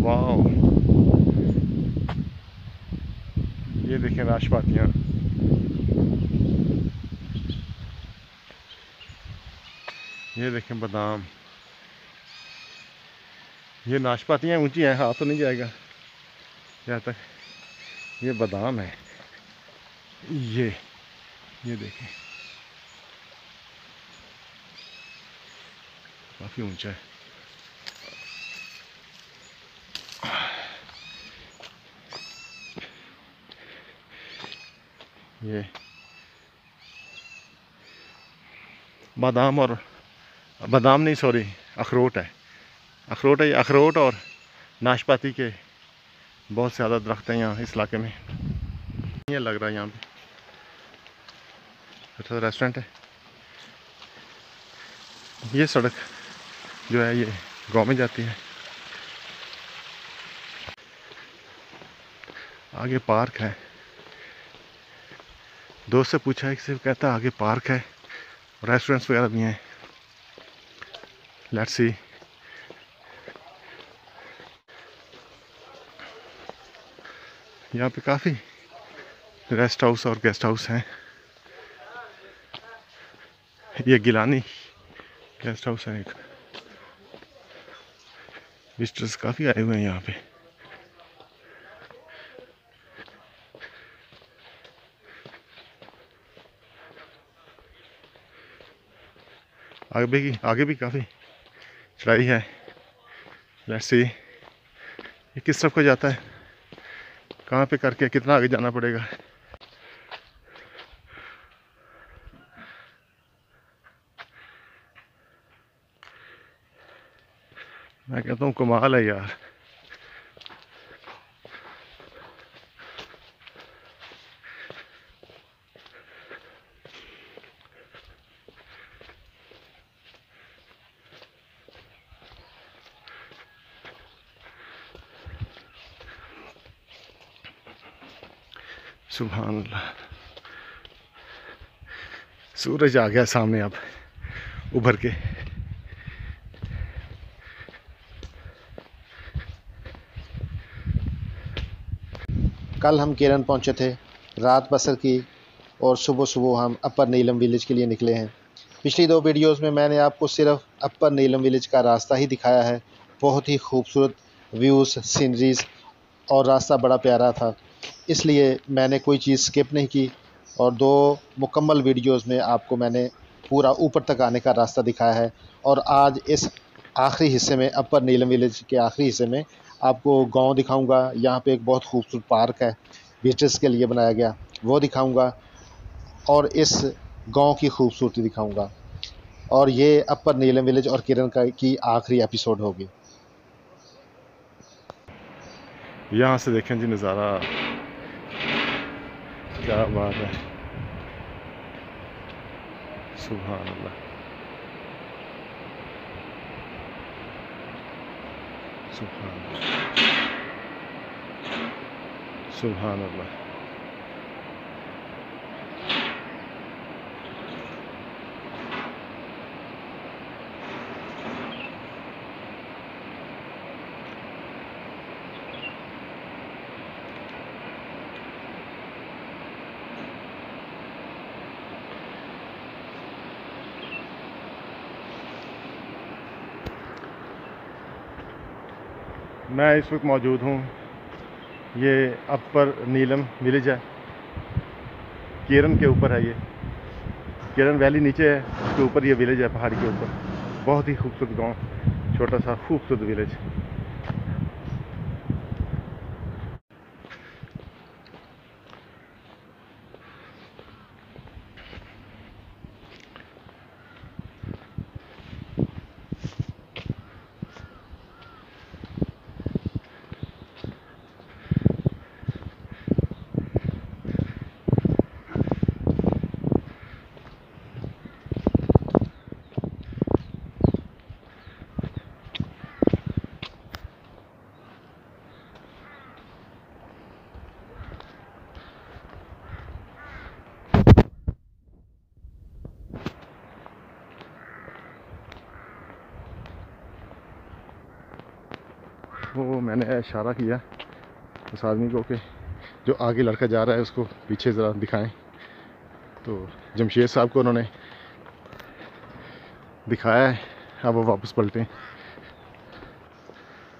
वाह, ये देखें नाशपातियाँ। ये देखें बादाम। ये नाशपातियाँ ऊंची हैं, हाथ तो नहीं जाएगा यहाँ तक। ये बादाम है। ये देखें, काफ़ी ऊंचा है। ये बादाम और बादाम नहीं, सॉरी, अखरोट है। अखरोट है ये। अखरोट और नाशपाती के बहुत ज़्यादा दरख्त हैं यहाँ इस इलाके में। ये लग रहा है यहाँ पे अच्छा रेस्टोरेंट है। ये सड़क जो है ये गांव में जाती है। आगे पार्क है। दोस्त से पूछा है, किसी कहता है आगे पार्क है, रेस्टोरेंट्स वगैरह भी हैं। Let's see. यहाँ पे काफ़ी रेस्ट हाउस और गेस्ट हाउस हैं। ये गिलानी गेस्ट हाउस है एक। विजिटर्स काफ़ी आए हुए हैं यहाँ पे। आगे भी काफ़ी चढ़ाई है। लेट्स सी ये किस तरफ को जाता है, कहाँ पे करके कितना आगे जाना पड़ेगा। मैं कहता हूँ कमाल है यार। सुभान अल्लाह। सूरज आ गया सामने अब उभर के। कल हम केरन पहुंचे थे, रात बसर की और सुबह सुबह हम अपर नीलम विलेज के लिए निकले हैं। पिछली 2 वीडियोस में मैंने आपको सिर्फ अपर नीलम विलेज का रास्ता ही दिखाया है। बहुत ही खूबसूरत व्यूज़, सीनरीज़ और रास्ता बड़ा प्यारा था, इसलिए मैंने कोई चीज़ स्किप नहीं की और 2 मुकम्मल वीडियोस में आपको मैंने पूरा ऊपर तक आने का रास्ता दिखाया है। और आज इस आखिरी हिस्से में, अपर नीलम विलेज के आखिरी हिस्से में, आपको गांव दिखाऊंगा। यहाँ पे एक बहुत खूबसूरत पार्क है विजिटर्स के लिए बनाया गया, वो दिखाऊंगा और इस गांव की खूबसूरती दिखाऊंगा। और ये अपर नीलम विलेज और किरण की आखिरी एपिसोड होगी। यहाँ से देखें जी नज़ारा, क्या बात है। सुभान अल्लाह, सुभान अल्लाह, सुभान अल्लाह। मैं इस वक्त मौजूद हूँ, ये अपर नीलम विलेज है, केरन के ऊपर है। ये केरन वैली नीचे है, उसके ऊपर ये विलेज है पहाड़ी के ऊपर। बहुत ही खूबसूरत गांव, छोटा सा खूबसूरत विलेज। वो मैंने इशारा किया उस आदमी को कि जो आगे लड़का जा रहा है उसको पीछे ज़रा दिखाएं। तो जमशेद साहब को उन्होंने दिखाया है, अब वो वापस पलटें।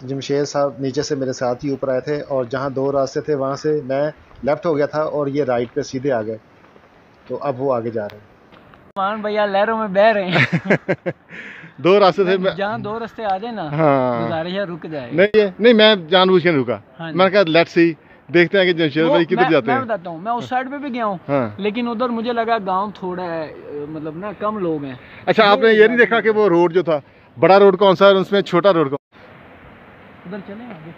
जमशेद साहब नीचे से मेरे साथ ही ऊपर आए थे और जहाँ 2 रास्ते थे वहाँ से मैं लेफ़्ट हो गया था और ये राइट पे सीधे आ गए, तो अब वो आगे जा रहे हैं। मान भैया लहरों में बह रहे हैं। 2 रास्ते थे, जहाँ 2 रास्ते आ जाए ना, हाँ गुजारिश है रुक जाए। नहीं मैं जानबूझ के रुका। हाँ, मैंने कहा लेट्स सी, देखते हैं कि जमशेद भाई किधर जाते हैं। मैं बताता हूँ, मैं उस साइड पे भी गया हूँ, हाँ। लेकिन उधर मुझे लगा गांव थोड़ा है, मतलब ना कम लोग हैं। अच्छा, आपने ये नहीं देखा कि वो रोड जो था, बड़ा रोड कौन सा है और उसमें छोटा रोड कौन? उधर चले आगे।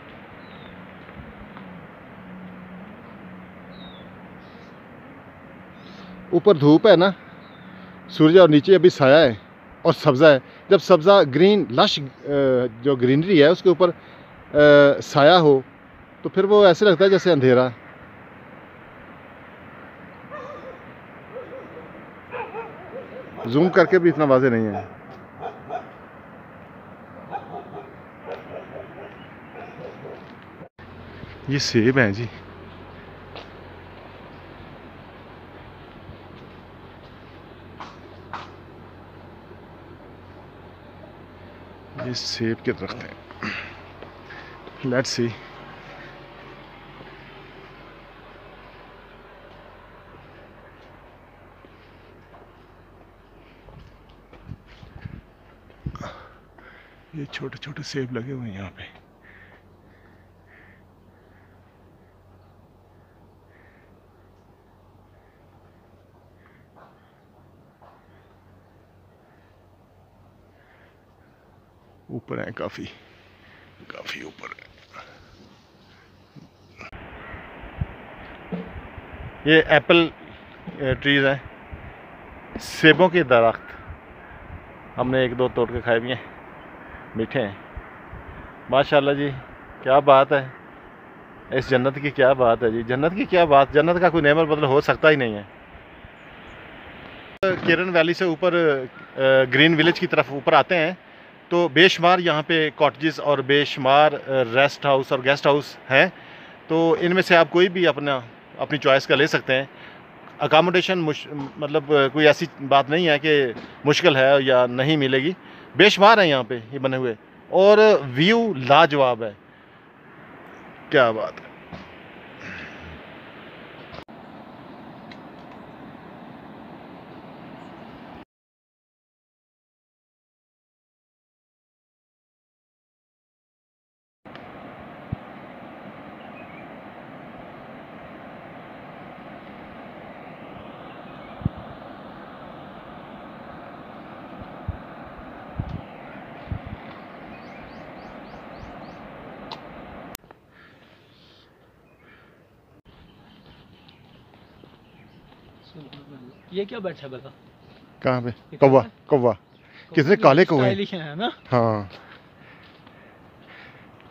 ऊपर धूप है ना, सूरज, और नीचे अभी साया है और सब्ज़ा है। जब सब्ज़ा ग्रीन लश जो ग्रीनरी है उसके ऊपर साया हो तो फिर वो ऐसे लगता है जैसे अंधेरा। जूम करके भी इतना वाज़ेह नहीं है। ये सेब हैं जी, ये सेब के दरख्त हैं। Let's see. ये छोटे छोटे सेब लगे हुए हैं यहाँ पे। ऊपर है, काफी ऊपर है। ये एप्पल ट्रीज हैं, सेबों के दरख्त। हमने 1-2 तोड़ के खाए भी हैं, मीठे हैं माशाल्लाह जी। क्या बात है, इस जन्नत की क्या बात है जी, जन्नत की क्या बात। जन्नत का कोई नेमत बदल हो सकता ही नहीं है। केरन वैली से ऊपर ग्रीन विलेज की तरफ ऊपर आते हैं तो बेशुमार यहाँ पे कॉटेजेस और बेशुमार रेस्ट हाउस और गेस्ट हाउस हैं। तो इनमें से आप कोई भी अपनी चॉइस का ले सकते हैं। अकामोडेशन मतलब कोई ऐसी बात नहीं है कि मुश्किल है या नहीं मिलेगी, बेशुमार है यहाँ पे ये बने हुए, और व्यू लाजवाब है। क्या बात है। ये क्या बैठा भला? कहाँ पे? कौवा। कितने काले कौवे हैं ना। हाँ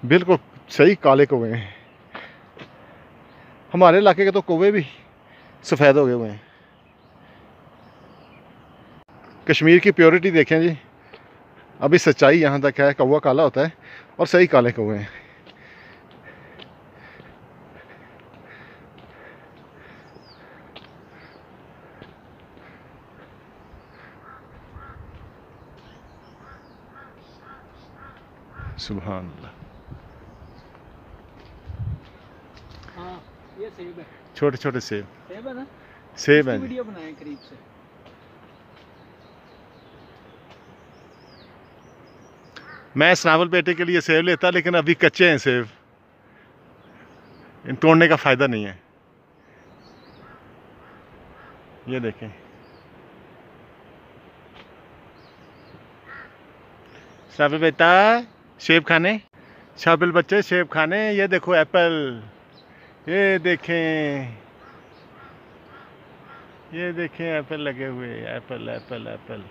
बिल्कुल सही, काले कौवे हैं। हमारे इलाके के तो कौवे भी सफ़ेद हो गए हुए हैं। कश्मीर की प्योरिटी देखें जी, अभी सच्चाई यहाँ तक है। कौवा काला होता है और सही काले कौवे हैं। सुभान अल्लाह। हाँ ये सेब है, छोटे छोटे सेब है ना। सेब हैं। वीडियो बनाएं करीब से। मैं स्नावल बेटे के लिए सेब लेता, लेकिन अभी कच्चे हैं सेब, इन तोड़ने का फ़ायदा नहीं है। ये देखें, स्नावल बेटा सेब खाने, स्नावल बच्चे सेब खाने। ये देखो एप्पल, ये देखें, ये देखें एप्पल लगे हुए, एप्पल एप्पल एप्पल।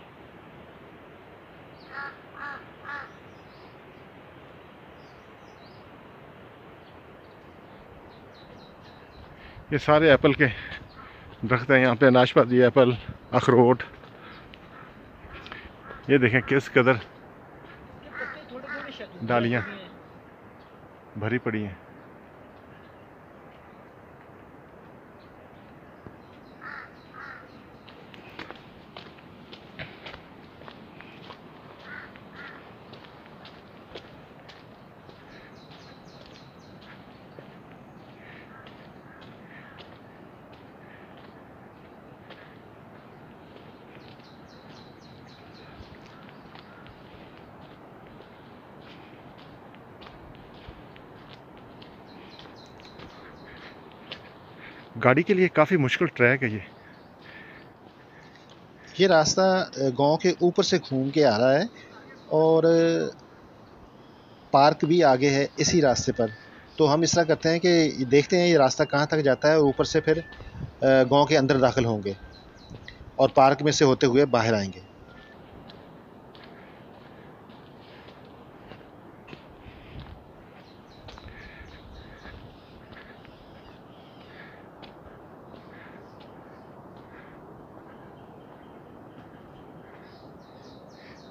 ये सारे एप्पल के दरख्त हैं यहाँ पे, नाशपाती एप्पल, अखरोट। ये देखें किस कदर डालियाँ। भरी पड़ी हैं। गाड़ी के लिए काफ़ी मुश्किल ट्रैक है ये रास्ता गांव के ऊपर से घूम के आ रहा है और पार्क भी आगे है इसी रास्ते पर। तो हम इस तरह करते हैं कि देखते हैं ये रास्ता कहाँ तक जाता है और ऊपर से फिर गांव के अंदर दाखिल होंगे और पार्क में से होते हुए बाहर आएंगे।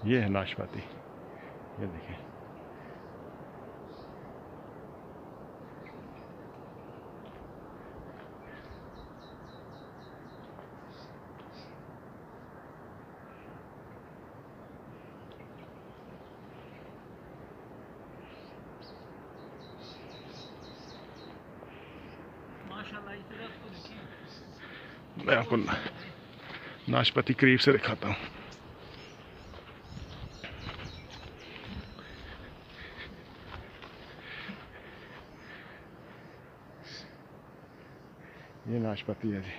ये है नाशपाती, ये देखिए। माशाल्लाह इस तरफ तो देखिए। मैं आपको नाशपाती करीब से दिखाता हूँ। ये नाशपाती है जी,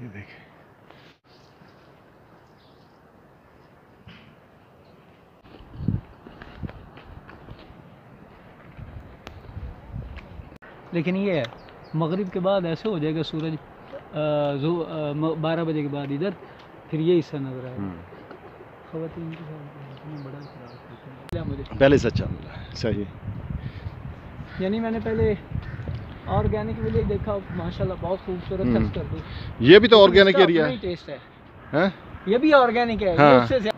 ये देखिए। लेकिन ये है मगरिब के बाद ऐसे हो जाएगा सूरज 12 बजे के बाद इधर फिर ये हिस्सा नजर आएगा। ख़वातीन के साथ इतना बड़ा इखलास मुझे पहले से अच्छा मिला है, सही है। यानी मैंने पहले ऑर्गेनिक विलेज देखा, माशाल्लाह बहुत खूबसूरत है उसका भी। ये भी तो ऑर्गेनिक एरिया है, टेस्ट है। हैं? ये भी ऑर्गेनिक है। हाँ। ये उससे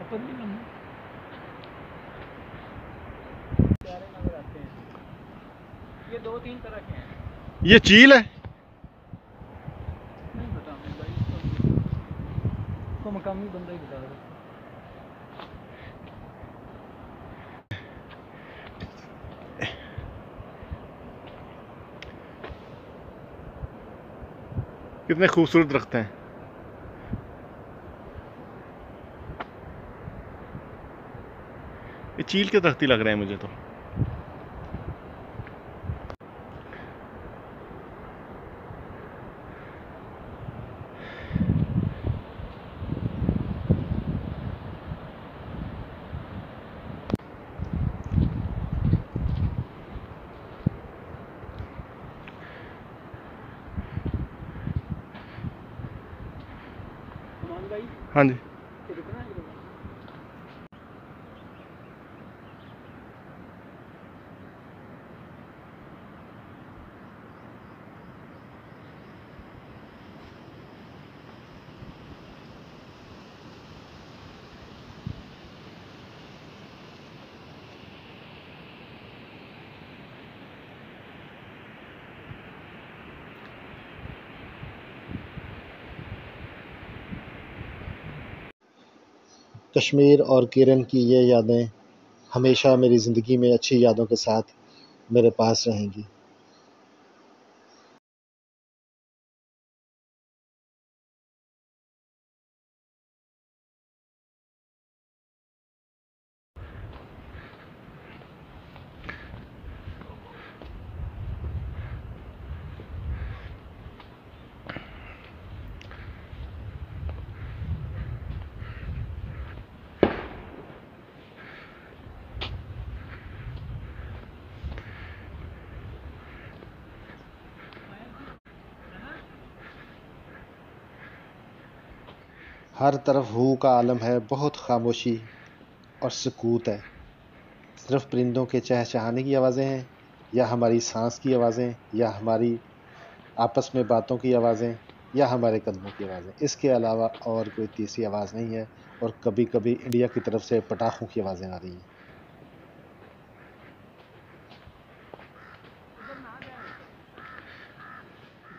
अपर नीलम प्यारे नजर आते हैं। ये 2-3 तरह के हैं। ये चील है, नहीं बता मैं भाई, इसको मकामी बंदा ही बता रहा है। कितने खूबसूरत दरख्त हैं। ये चील के दरख्त ही लग रहे हैं मुझे तो। भाई हाँ जी, ये रुकना है इधर। कश्मीर और केरन की ये यादें हमेशा मेरी ज़िंदगी में अच्छी यादों के साथ मेरे पास रहेंगी। हर तरफ हू का आलम है, बहुत खामोशी और सुकूत है। सिर्फ परिंदों के चहचहाने की आवाज़ें हैं, या हमारी सांस की आवाज़ें, या हमारी आपस में बातों की आवाज़ें, या हमारे कदमों की आवाज़ें। इसके अलावा और कोई तीसरी आवाज़ नहीं है। और कभी कभी इंडिया की तरफ से पटाखों की आवाज़ें आ रही हैं।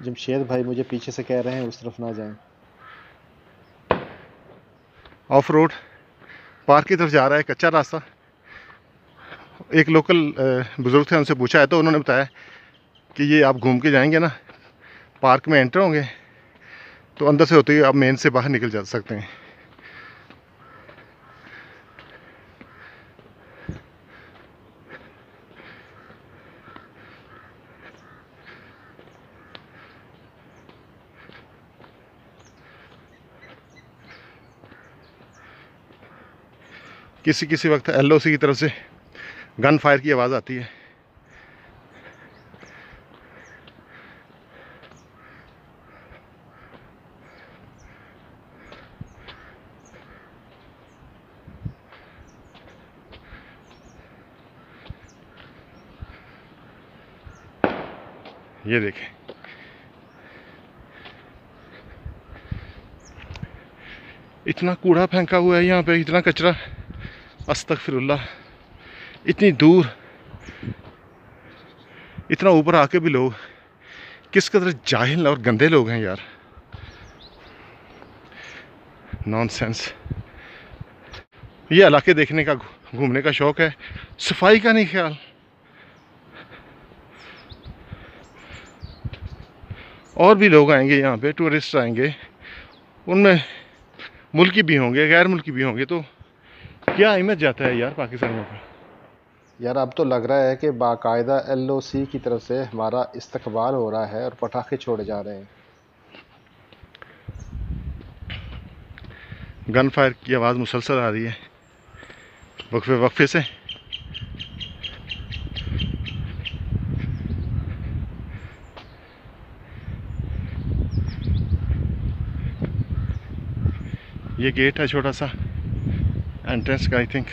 जमशेद भाई मुझे पीछे से कह रहे हैं उस तरफ ना जाएं। ऑफ रोड पार्क की तरफ जा रहा है, कच्चा रास्ता। एक लोकल बुज़ुर्ग थे, उनसे पूछा है तो उन्होंने बताया कि ये आप घूम के जाएंगे ना, पार्क में एंटर होंगे तो अंदर से होते हुए आप मेन से बाहर निकल जा सकते हैं। किसी किसी वक्त LOC की तरफ से गन फायर की आवाज़ आती है। ये देखें, इतना कूड़ा फेंका हुआ है यहाँ पे, इतना कचरा, अस्तगफिरुल्लाह। इतनी दूर, इतना ऊपर आके भी लोग किस कदर जाहिल और गंदे लोग हैं यार, नॉनसेंस। ये इलाके देखने का, घूमने का शौक है, सफाई का नहीं ख्याल। और भी लोग आएंगे यहाँ पे, टूरिस्ट आएंगे, उनमें मुल्की भी होंगे, गैर मुल्की भी होंगे, तो क्या इमेज जाता है यार पाकिस्तानियों का। यार अब तो लग रहा है कि बाकायदा LOC की तरफ से हमारा इस्तकबाल हो रहा है और पटाखे छोड़े जा रहे हैं। गन फायर की आवाज़ मुसलसल आ रही है वक्फे वक्फे से। ये गेट है छोटा सा एंट्रेंस का, आई थिंक।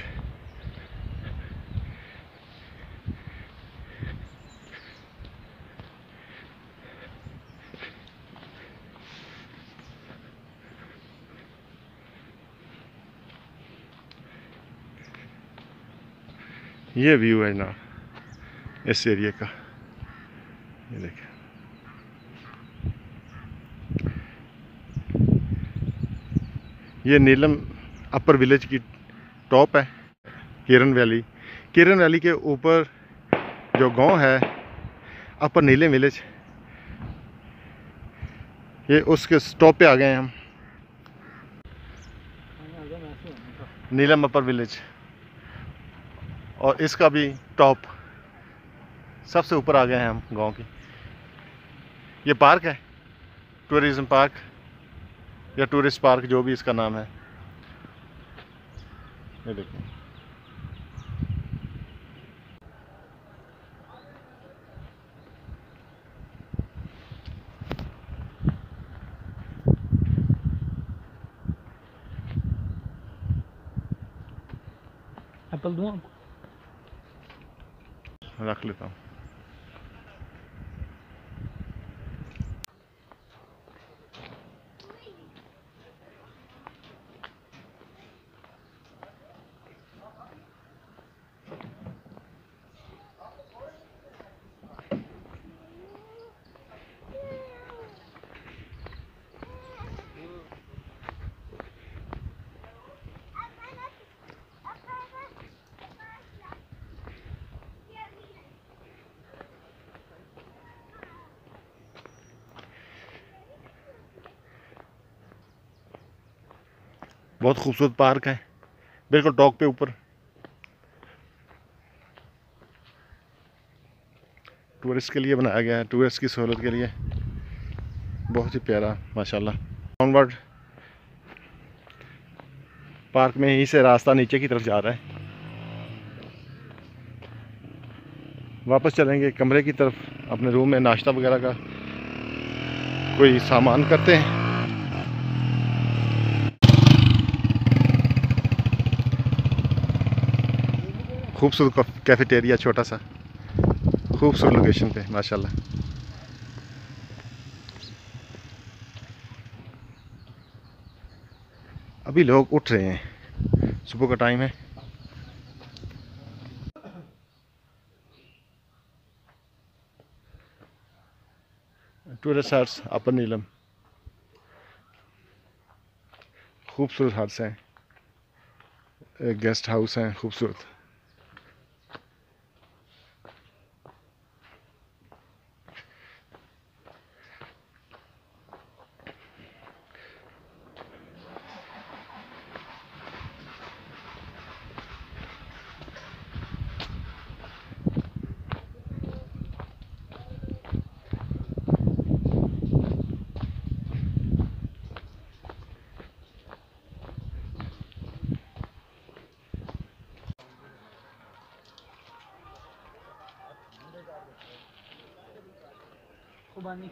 ये व्यू है ना इस एरिया का, ये देखिए। ये नीलम अपर विलेज की टॉप है, किरण वैली। किरण वैली के ऊपर जो गांव है अपर नीलम विलेज, ये उसके टॉप पे आ गए हैं हम, नीलम अपर विलेज। और इसका भी टॉप सबसे ऊपर आ गए हैं हम गांव की। ये पार्क है, टूरिज्म पार्क या टूरिस्ट पार्क, जो भी इसका नाम है। ये देखिए, एप्पल दूँ आपको? रख लेता हूँ। बहुत खूबसूरत पार्क है, बिल्कुल टॉप पे ऊपर। टूरिस्ट के लिए बनाया गया है, टूरिस्ट की सहूलत के लिए। बहुत ही प्यारा माशाल्लाह। डाउनवर्ड पार्क में ही से रास्ता नीचे की तरफ जा रहा है। वापस चलेंगे कमरे की तरफ, अपने रूम में नाश्ता वगैरह का कोई सामान करते हैं। खूबसूरत कैफेटेरिया, छोटा सा, खूबसूरत लोकेशन पे माशाल्लाह। अभी लोग उठ रहे हैं, सुबह का टाइम है। टूरिस्ट हट्स अपर नीलम, खूबसूरत हट्स हैं, गेस्ट हाउस हैं खूबसूरत। खुबानी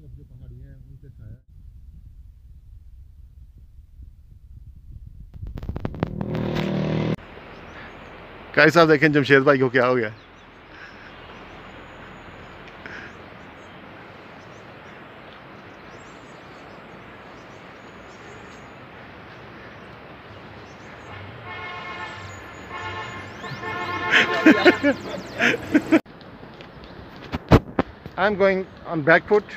जो पहाड़ियाँ हैं उन पे छाया। काई साहब देखें जमशेद भाई को क्या हो गया। I'm going on back foot।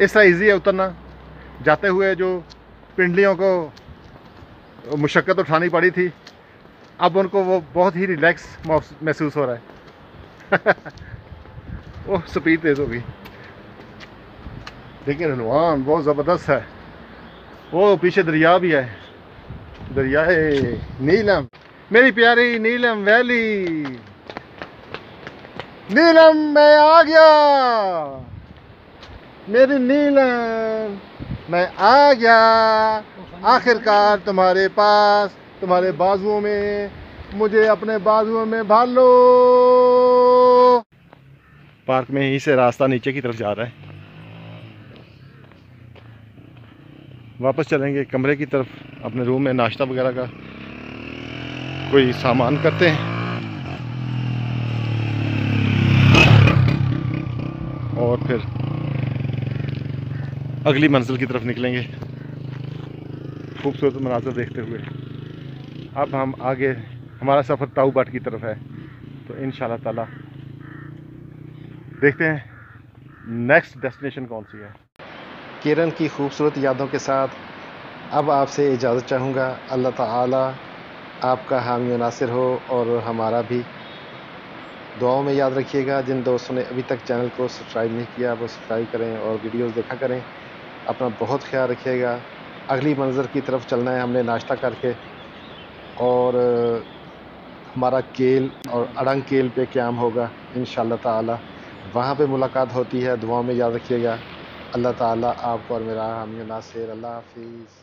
इस तरह ईजी है उतरना। जाते हुए जो पिंडलियों को मुशक्क़त उठानी पड़ी थी, अब उनको वो बहुत ही रिलैक्स महसूस हो रहा है। ओह स्पीड तेज़ हो गई, लेकिन रहनुमान बहुत ज़बरदस्त है। वो पीछे दरिया भी है, दरियाए नीलम, मेरी प्यारी नीलम वैली। नीलम मैं आ गया, मेरी नीलम मैं आ गया, आखिरकार तुम्हारे पास, तुम्हारे बाजुओं में, मुझे अपने बाजुओं में भाल लो। पार्क में ही से रास्ता नीचे की तरफ जा रहा है, वापस चलेंगे कमरे की तरफ, अपने रूम में नाश्ता वगैरह का कोई सामान करते हैं और फिर अगली मंजिल की तरफ निकलेंगे खूबसूरत मनाज़र देखते हुए। अब हम आगे, हमारा सफ़र ताऊ बाट की तरफ है, तो इंशाल्लाह ताला देखते हैं नेक्स्ट डेस्टिनेशन कौन सी है। केरन की खूबसूरत यादों के साथ अब आपसे इजाज़त चाहूँगा। अल्लाह ताला आपका हामी व नासिर हो और हमारा भी। दुआओं में याद रखिएगा। जिन दोस्तों ने अभी तक चैनल को सब्सक्राइब नहीं किया वो सब्सक्राइब करें और वीडियोस देखा करें। अपना बहुत ख्याल रखिएगा। अगली मंज़र की तरफ चलना है हमने नाश्ता करके, और हमारा केल और अड़ंग केल पे क़याम होगा इंशाअल्लाह ताला। वहाँ पे मुलाकात होती है। दुआओं में याद रखिएगा। अल्लाह ताला आपको और मेरा हामी व नासिर। अल्लाह हाफ़िज़।